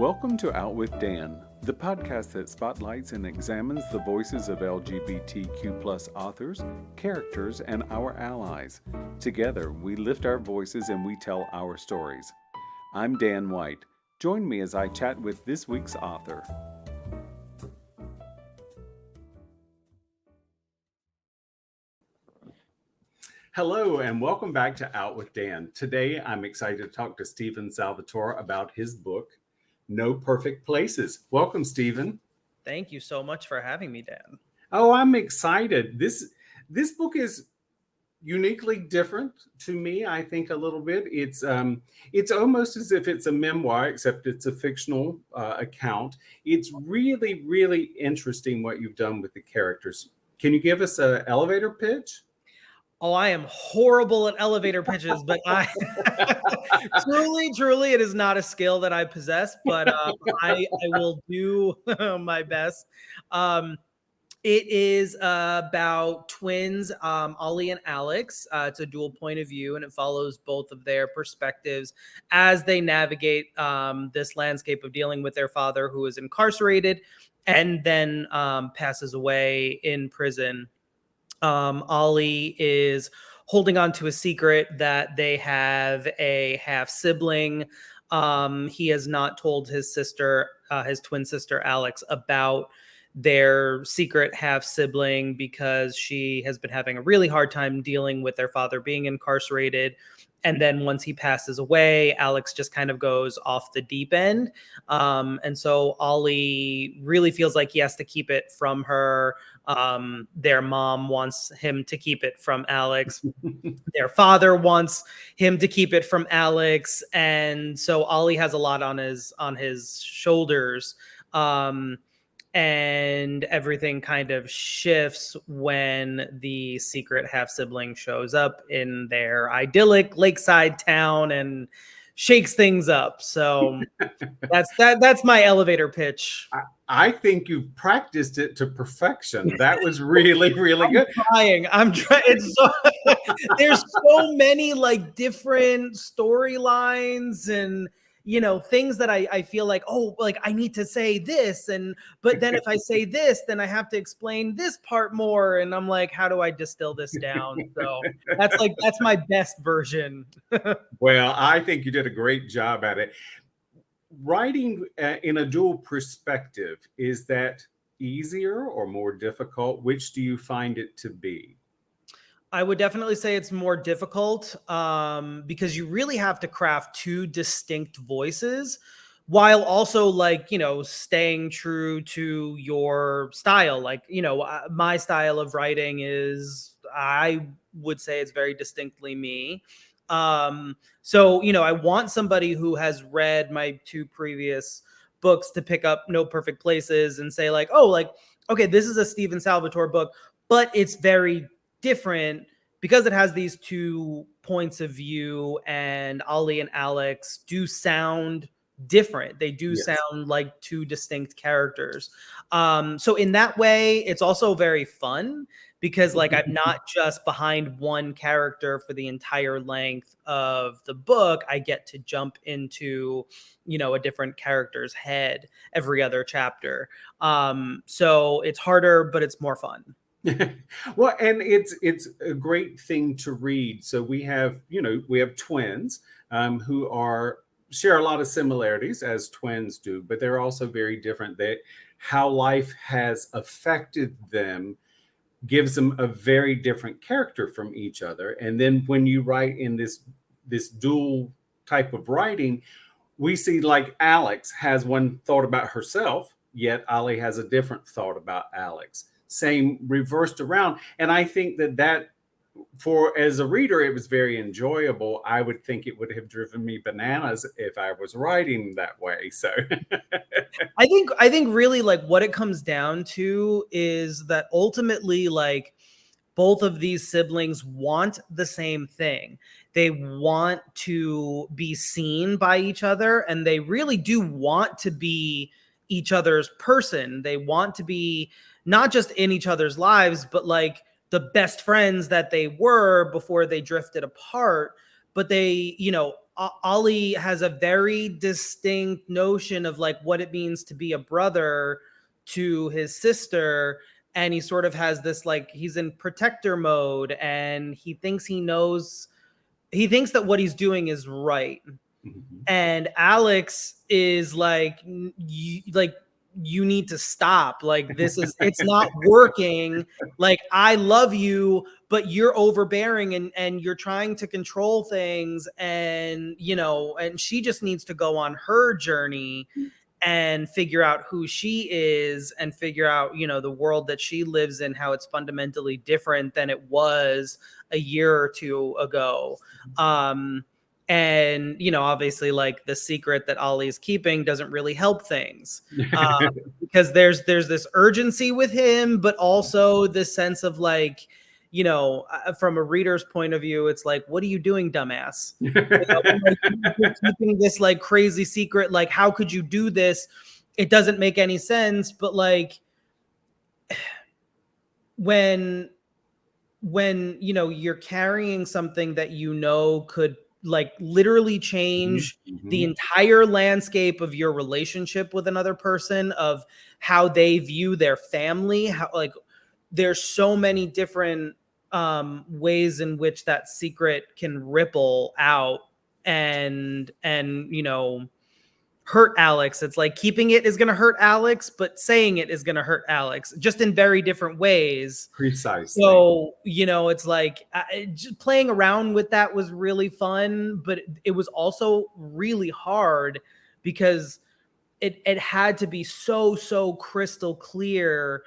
Welcome to Out with Dan, the podcast that spotlights and examines the voices of LGBTQ+ authors, characters, and our allies. Together, we lift our voices and we tell our stories. I'm Dan White. Join me as I chat with this week's author. Hello and welcome back to Out with Dan. Today, I'm excited to talk to Stephen Salvatore about his book, No Perfect Places. Welcome, Stephen. Thank you so much for having me, Dan. Oh, I'm excited. This book is uniquely different to me, I think, a little bit. It's almost as if it's a memoir, except it's a fictional account. It's really, really interesting what you've done with the characters. Can you give us an elevator pitch? Oh, I am horrible at elevator pitches, but I truly, it is not a skill that I possess, but I will do my best. It is about twins, Ollie and Alex. It's a dual point of view, and it follows both of their perspectives as they navigate this landscape of dealing with their father, who is incarcerated and then passes away in prison. Ollie is holding on to a secret that they have a half sibling. He has not told his sister, his twin sister Alex, about their secret half sibling because she has been having a really hard time dealing with their father being incarcerated. And then once he passes away, Alex just kind of goes off the deep end. And so Ollie really feels like he has to keep it from her. Their mom wants him to keep it from Alex. Their father wants him to keep it from Alex. And so Ollie has a lot on his shoulders. And everything kind of shifts when the secret half sibling shows up in their idyllic lakeside town and shakes things up. So that's my elevator pitch. I think you've practiced it to perfection. That was really, really good. I'm trying. It's so, there's so many like different storylines and things that I feel like, oh, like I need to say this. But then if I say this, then I have to explain this part more. And I'm like, how do I distill this down? So that's my best version. Well, I think you did a great job at it. Writing in a dual perspective, is that easier or more difficult? Which do you find it to be? I would definitely say it's more difficult because you really have to craft two distinct voices while also staying true to your style. My style of writing is, I would say it's very distinctly me. So I want somebody who has read my two previous books to pick up No Perfect Places and say okay, this is a Stephen Salvatore book, but it's very different because it has these two points of view, and Ollie and Alex do sound different. They do sound like two distinct characters. So in that way, it's also very fun because I'm not just behind one character for the entire length of the book. I get to jump into, a different character's head every other chapter. So it's harder, but it's more fun. Well, and it's a great thing to read. So we have twins who share a lot of similarities, as twins do, but they're also very different. How life has affected them gives them a very different character from each other. And then when you write in this dual type of writing, we see like Alex has one thought about herself, yet Ollie has a different thought about Alex. Same reversed around. And I think that as a reader, it was very enjoyable. I would think it would have driven me bananas if I was writing that way. So I think really what it comes down to is that ultimately both of these siblings want the same thing. They want to be seen by each other, and they really do want to be each other's person. They want to be not just in each other's lives, but the best friends that they were before they drifted apart. But they, Ollie has a very distinct notion of like what it means to be a brother to his sister, and he sort of has this like he's in protector mode, and he thinks that what he's doing is right. Mhm. And Alex is like, you need to stop. Like, it's not working. Like, I love you, but you're overbearing, and you're trying to control things. And, and she just needs to go on her journey and figure out who she is, and figure out, the world that she lives in, how it's fundamentally different than it was a year or two ago. And obviously, like, the secret that Ollie's keeping doesn't really help things, because there's this urgency with him, but also this sense of like, from a reader's point of view, it's like, what are you doing, dumbass? Like, you're keeping this like crazy secret. Like, how could you do this? It doesn't make any sense. But like, when you're carrying something that could like literally change the Mhm. entire landscape of your relationship with another person, of how they view their family, how, like, there's so many different ways in which that secret can ripple out and hurt Alex. It's like, keeping it is going to hurt Alex, but saying it is going to hurt Alex, just in very different ways. Precisely. So, it's like, just playing around with that was really fun, but it was also really hard, because it had to be so crystal clear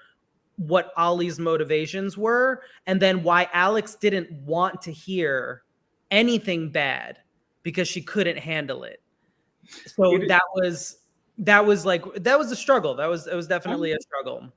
what Ollie's motivations were, and then why Alex didn't want to hear anything bad, because she couldn't handle it. So It, that was a struggle. It was definitely a struggle.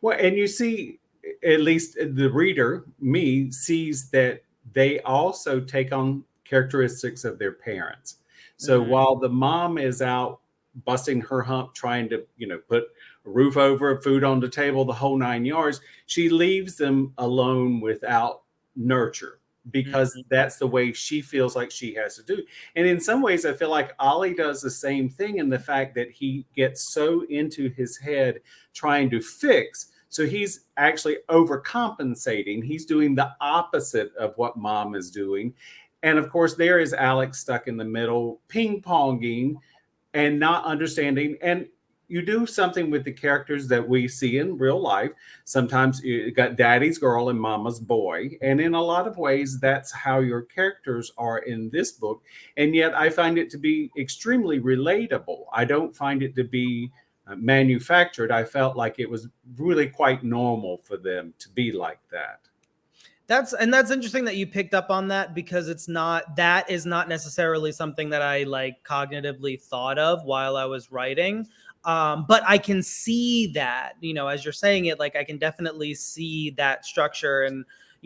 well, and you see, at least the reader, me, sees that they also take on characteristics of their parents. So Mhm. while the mom is out busting her hump, trying to, put a roof over, food on the table, the whole 9 yards, she leaves them alone without nurture, because Mhm. that's the way she feels like she has to do. And in some ways, I feel like Ollie does the same thing, in the fact that he gets so into his head trying to fix. So he's actually overcompensating. He's doing the opposite of what mom is doing. And of course, there is Alex stuck in the middle, ping ponging and not understanding. And you do something with the characters that we see in real life. Sometimes you got daddy's girl and mama's boy. And in a lot of ways, that's how your characters are in this book. And yet I find it to be extremely relatable. I don't find it to be manufactured. I felt like it was really quite normal for them to be like that. That's interesting that you picked up on that, because that is not necessarily something that I like cognitively thought of while I was writing. But I can see that, as you're saying it, like, I can definitely see that structure. And,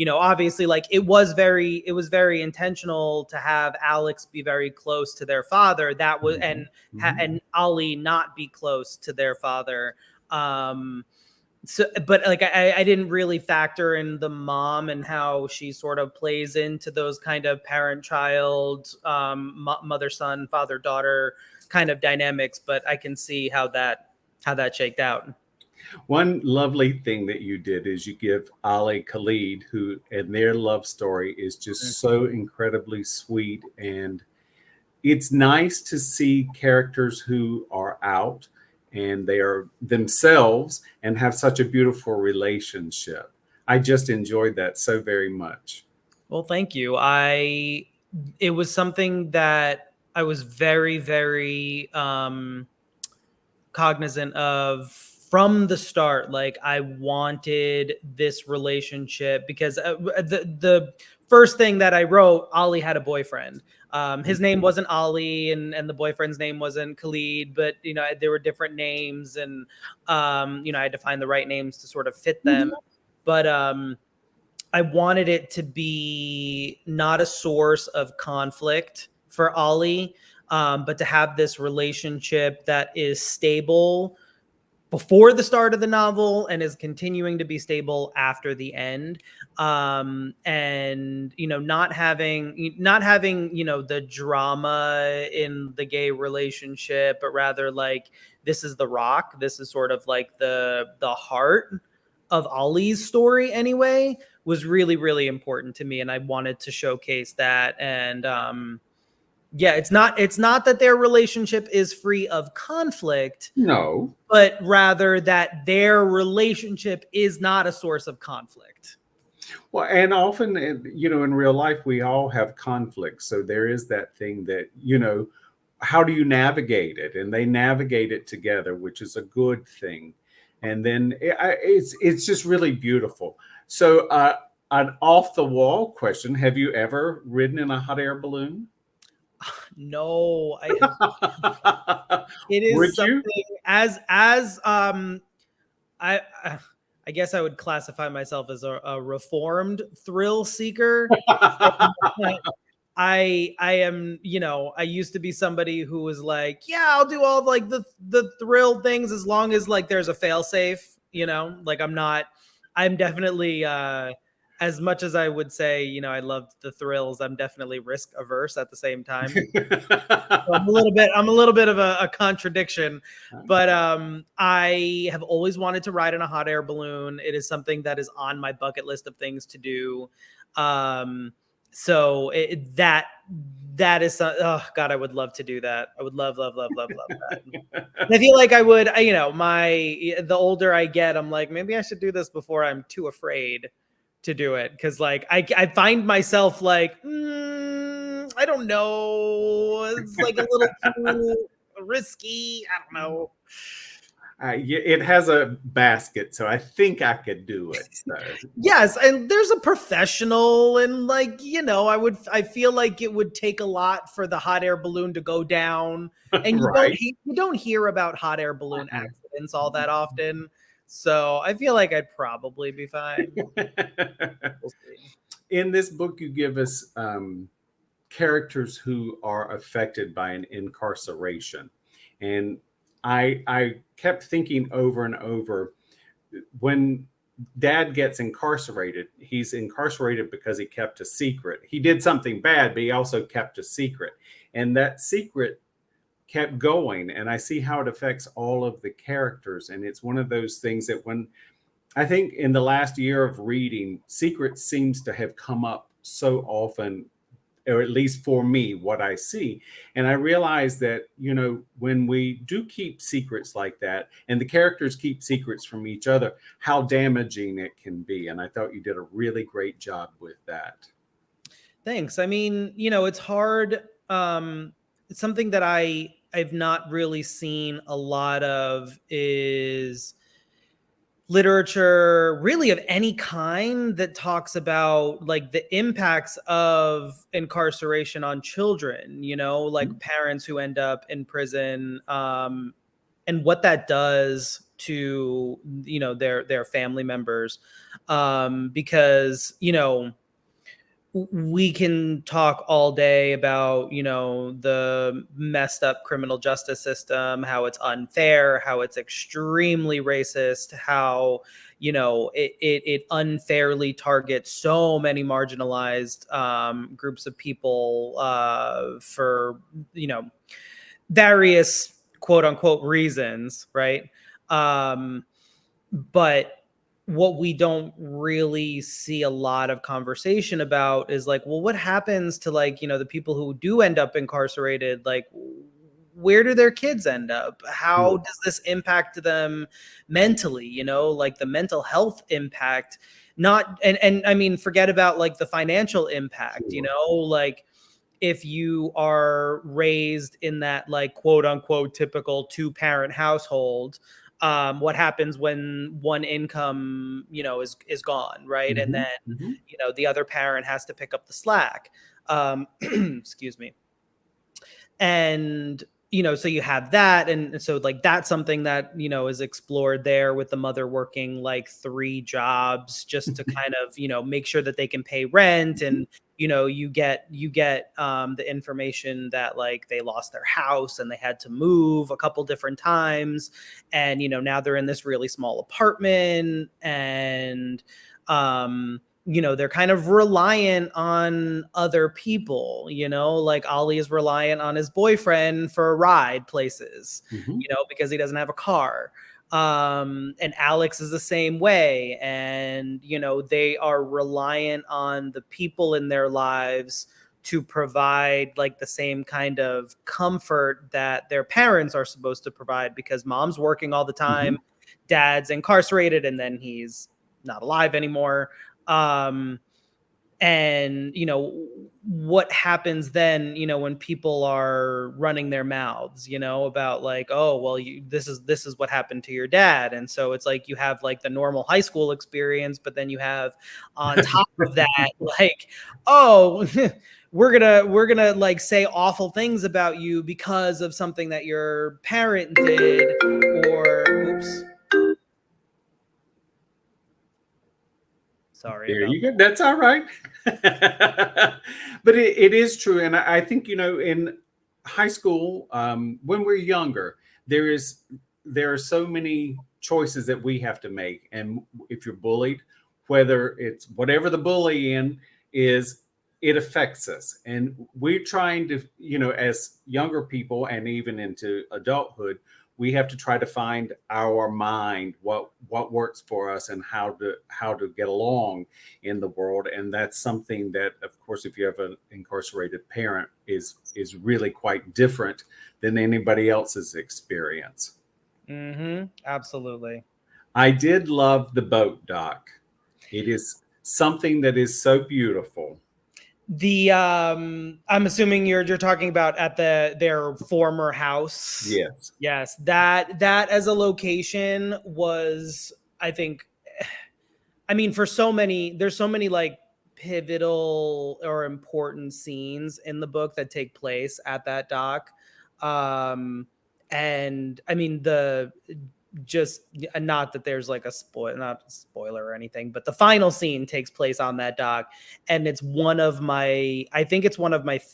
obviously, like, it was very intentional to have Alex be very close to their father. That was, Mhm. Mhm. and Ollie not be close to their father. So, but like, I didn't really factor in the mom and how she sort of plays into those kind of parent child, mother son, father daughter kind of dynamics. But I can see how that shaked out. One lovely thing that you did is you give Ali Khalid, who and their love story is just so incredibly sweet. And it's nice to see characters who are out and they are themselves and have such a beautiful relationship. I just enjoyed that so very much. Well, thank you. It was something that I was very, very cognizant of from the start. Like, I wanted this relationship, because the first thing that I wrote, Ollie had a boyfriend. His name wasn't Ollie, and the boyfriend's name wasn't Khalid, but there were different names, and I had to find the right names to sort of fit them. But I wanted it to be not a source of conflict for Ollie, but to have this relationship that is stable, before the start of the novel and is continuing to be stable after the end. And not having the drama in the gay relationship, but rather like this is the rock. This is sort of like the heart of Ollie's story anyway, was really, really important to me. And I wanted to showcase that. And yeah, it's not that their relationship is free of conflict, No. but rather that their relationship is not a source of conflict. Well, and often, in real life, we all have conflicts. So there is that thing that, how do you navigate it? And they navigate it together, which is a good thing. And then it's just really beautiful. So, an off the wall question: have you ever ridden in a hot air balloon? No, I have. It is Would you? something I I guess I would classify myself as a reformed thrill seeker. I am, I used to be somebody who was like, yeah, I'll do all of, like the thrill things as long as like there's a fail safe, like I'm definitely as much as I would say, I loved the thrills, I'm definitely risk averse at the same time. So I'm a little bit of a contradiction, but I have always wanted to ride in a hot air balloon. It is something that is on my bucket list of things to do. So that is oh god, I would love to do that. I would love that. And I feel like I would, the older I get, I'm like, maybe I should do this before I'm too afraid to do it, because like I find myself like I don't know, it's like a little too risky. I don't know. It has a basket, so I think I could do it. So. Yes, and there's a professional, and like I feel like it would take a lot for the hot air balloon to go down, and Right. you don't hear about hot air balloon accidents all that often. So I feel like I'd probably be fine. We'll see. In this book, you give us characters who are affected by an incarceration, and I kept thinking over and over, when Dad gets incarcerated, he's incarcerated because he kept a secret. He did something bad, but he also kept a secret, and that secret kept going. And I see how it affects all of the characters. And it's one of those things that, when I think in the last year of reading, secret seems to have come up so often, or at least for me, what I see. And I realize that, when we do keep secrets like that, and the characters keep secrets from each other, how damaging it can be. And I thought you did a really great job with that. Thanks. I mean, it's hard. It's something that I've not really seen a lot of is literature really of any kind that talks about like the impacts of incarceration on children, like parents who end up in prison, and what that does to their family members, because we can talk all day about the messed up criminal justice system, how it's unfair, how it's extremely racist, how it unfairly targets so many marginalized groups of people for various quote unquote reasons, right? But what we don't really see a lot of conversation about is like, well, what happens to like, the people who do end up incarcerated? Like, where do their kids end up? How does this impact them mentally? Like the mental health impact, not, and I mean, forget about like the financial impact, like if you are raised in that like quote unquote typical 2-parent household, what happens when one income is gone, right? And then the other parent has to pick up the slack. Excuse me. And so you have that. And so like, that's something that, is explored there, with the mother working like 3 jobs just to kind of, make sure that they can pay rent. And, you get the information that like they lost their house and they had to move a couple different times. And, now they're in this really small apartment, and, they're kind of reliant on other people, like Ollie is reliant on his boyfriend for a ride places, because he doesn't have a car. And Alex is the same way. And, they are reliant on the people in their lives to provide like the same kind of comfort that their parents are supposed to provide, because mom's working all the time, dad's incarcerated, and then he's not alive anymore. And what happens then, when people are running their mouths, about like, oh, well, this is what happened to your dad. And so it's like, you have like the normal high school experience, but then you have on top of that, like, oh, we're gonna like say awful things about you because of something that your parent did, or oops. Sorry. There you go. That's all right. But it is true. And I think, in high school, when we're younger, there are so many choices that we have to make. And if you're bullied, whether it's whatever the bullying is, it affects us. And we're trying to, as younger people and even into adulthood, we have to try to find our mind, what works for us, and how to get along in the world. And that's something that, of course, if you have an incarcerated parent, is really quite different than anybody else's experience. Absolutely. I did love the boat dock. It is something that is so beautiful. I'm assuming you're talking about at their former house. Yes. That as a location was, I think, for there's so many like pivotal or important scenes in the book that take place at that dock. And just not that there's like not a spoiler or anything, but the final scene takes place on that dock, and it's one of my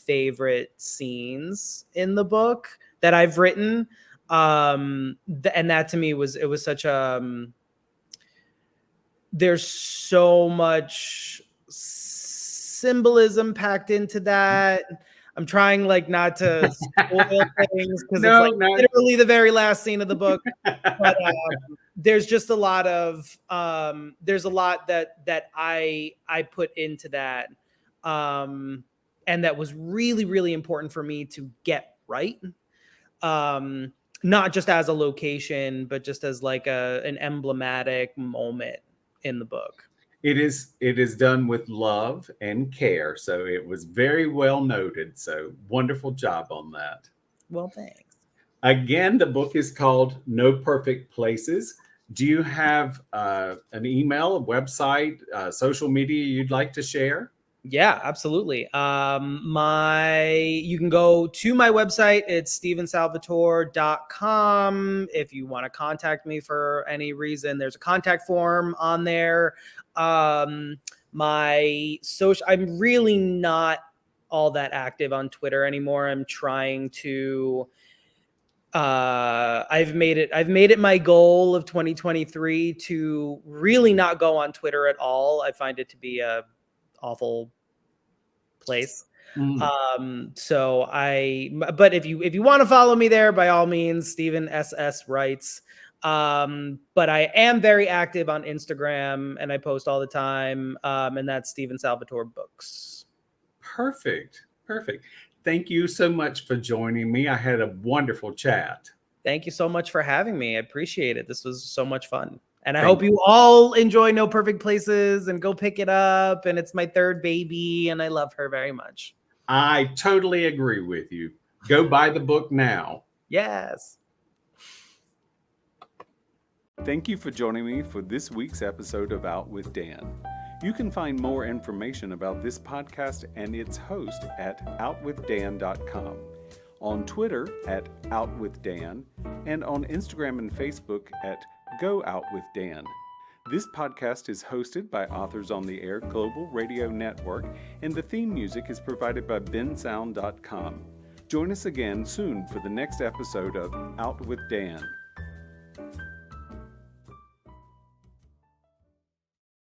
favorite scenes in the book that I've written. And that to me was such a there's so much symbolism packed into that. I'm trying like not to spoil things, because it's like literally the very last scene of the book. But there's just a lot of there's a lot that I put into that, and that was really, really important for me to get right. Not just as a location, but just as like an emblematic moment in the book. It is done with love and care. So it was very well noted. So wonderful job on that. Well, thanks. Again, the book is called No Perfect Places. Do you have an email, a website, social media you'd like to share? Yeah, absolutely. You can go to my website. It's stevensalvatore.com. If you want to contact me for any reason, there's a contact form on there. My social, I'm really not all that active on Twitter anymore. I'm trying to, I've made it my goal of 2023 to really not go on Twitter at all. I find it to be a awful place. But if you want to follow me there, by all means, Steven SS writes. But I am very active on Instagram, and I post all the time. And that's Steven Salvatore Books. Perfect. Thank you so much for joining me. I had a wonderful chat. Thank you so much for having me. I appreciate it. This was so much fun. And I hope you all enjoy No Perfect Places and go pick it up. And it's my 3rd baby, and I love her very much. I totally agree with you. Go buy the book now. Yes. Thank you for joining me for this week's episode of Out with Dan. You can find more information about this podcast and its host at outwithdan.com. on Twitter at OutWithDan, and on Instagram and Facebook at Go Out With Dan. This podcast is hosted by Authors on the Air Global Radio Network, and the theme music is provided by bensound.com. Join us again soon for the next episode of Out with Dan.